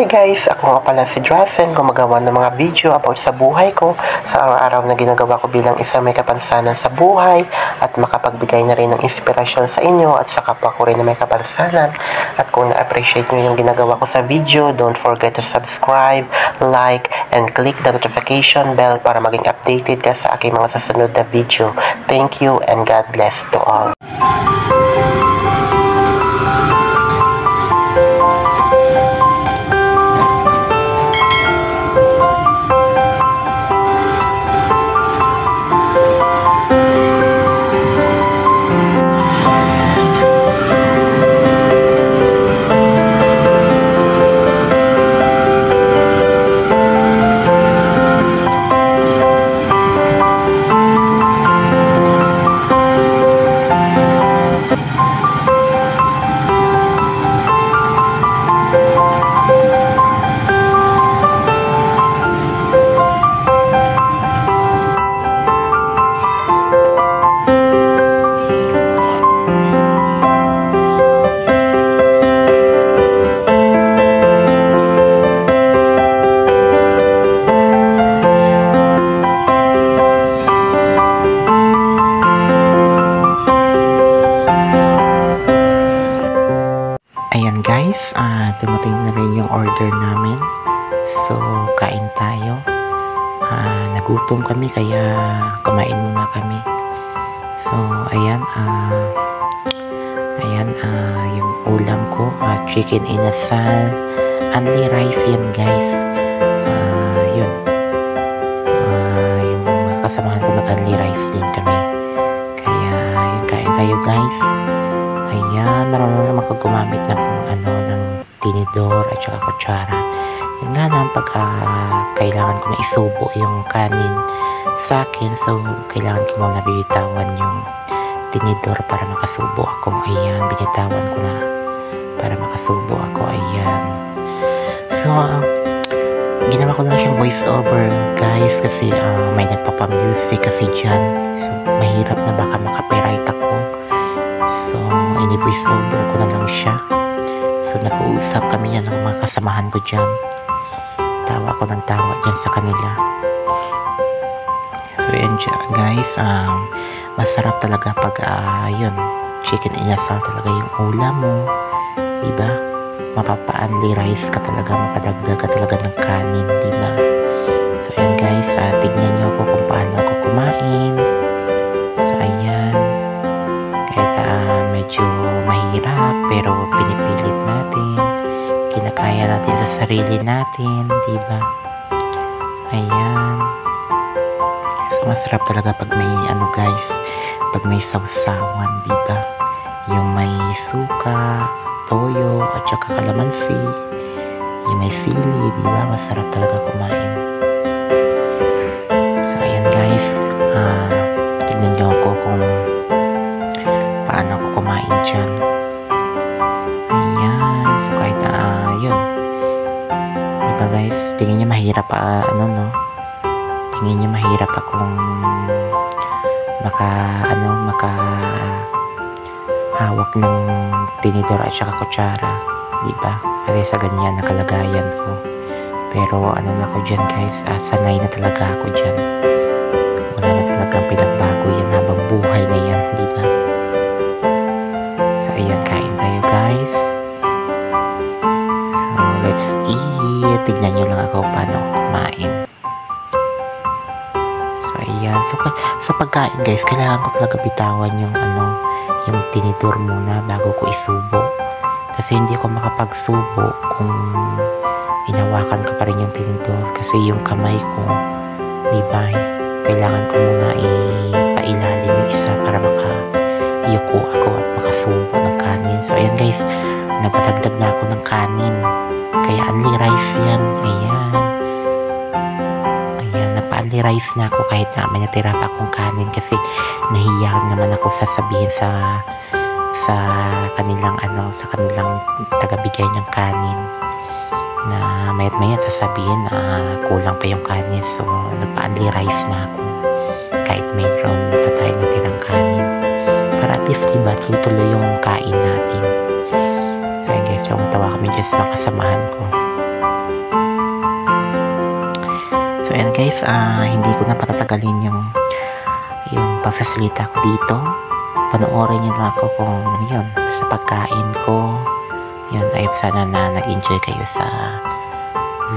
guys, ako nga pala si Drazen, gumagawa ng mga video about sa buhay ko, sa araw-araw na ginagawa ko bilang isang may kapansanan sa buhay at makapagbigay na rin ng inspirasyon sa inyo at sa kapwa ko rin na may kapansanan. At kung na-appreciate nyo yung ginagawa ko sa video, don't forget to subscribe, like, and click the notification bell para maging updated ka sa aking mga susunod na video. Thank you and God bless to all. Ayan guys, dumating na rin yung order namin. So, kain tayo. Nagutom kami kaya kumain muna kami. So, ayan, yung ulam ko, chicken inasal, only rice yan guys. Yun. Yung mga kasamahan ko nag-only rice din kami. Kaya, yun, kain tayo guys. Ayan, marunong naman ako gumamit ng ng tinidor at saka kutsara. Yun nga lang, pagka kailangan ko na isubo yung kanin sa akin, so kailangan ko muna bibitawan yung tinidor para makasubo ako. Ayan, binitawan ko na para makasubo ako. Ayan. So, ginawa ko lang siyang voice over guys kasi may nagpapamusic kasi dyan. So, mahirap na baka makapiright ako. So, ini-voice over ko na lang siya. So, nag-uusap kami yan ng mga kasamahan ko dyan. Tawa ko ng tawa dyan sa kanila. So, yan guys. Masarap talaga pag, yun, chicken inasal talaga yung ulam mo. Diba? Mapapa-only rice ka talaga, mapadagdag ka talaga ng kanin. Diba? So, yan guys. Tignan nyo ko kung paano ako kumain. So, ayan. Medyo mahirap pero pinipilit natin, kinakaya natin sa sarili natin, diba? Ayan. So masarap talaga pag may guys, pag may sausawan, diba? Yung may suka, toyo at saka kalamansi, yung may sili, diba? Masarap talaga kumain. So ayan guys, tignan nyo ako kung paano ako kumain dyan. Ayan. So, kahit yun. Diba guys? Tingin nyo mahirap tingin nyo mahirap akong hawak ng tinidor at saka kutsara. Diba? Kasi sa ganyan na kalagayan ko. Pero na ko dyan guys, sanay na talaga ako dyan. Wala na talagang pinagbago yan habang buhay na yan. Diba? Ayan, kain tayo guys. So, let's eat. Tignan nyo lang ako paano ako kumain. So, ayan. So, sa pagkain guys, kailangan ko talaga bitawan yung yung tinidor muna bago ko isubo. Kasi hindi ako makapagsubo kung hinawakan ko pa rin yung tinidor. Kasi yung kamay ko, diba, kailangan ko muna ipailalim yung isa para yuko ako at makasubo ng kanin. So, ayan guys, napadagdag na ako ng kanin. Kaya only rice yan. Ayan. Ayan, nagpa-only rice na ako kahit na may natira pa akong kanin kasi nahiya naman ako sasabihin sa kanilang sa kanilang tagabigay ng kanin na mayat maya sasabihin na kulang pa yung kanin. So, nagpa-only rice na ako kahit mayroon pa tayo natirang kanin. Para at least diba, tuloy-tuloy yung kain natin. So yun guys, tawa kami dyan sa mga kasamahan ko. ayan guys, hindi ko na patatagalin yung pagsasalita ko dito. Panoorin nyo lang ako kung yun, sa pagkain ko. Yun, ay sana na nag-enjoy kayo sa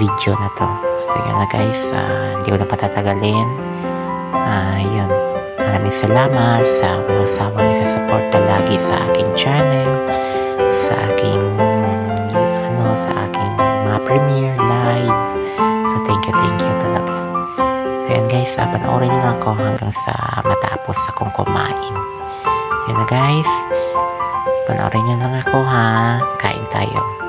video na to. So yun na guys, hindi ko na patatagalin. Yun, maraming salamat sa walang sawang isa-suporta lagi sa aking channel, sa aking mga premiere live. So thank you talaga. So yan guys, panoorin nyo lang ako hanggang sa matapos akong kumain. Yun na guys, panoorin nyo lang ako ha. Kain tayo.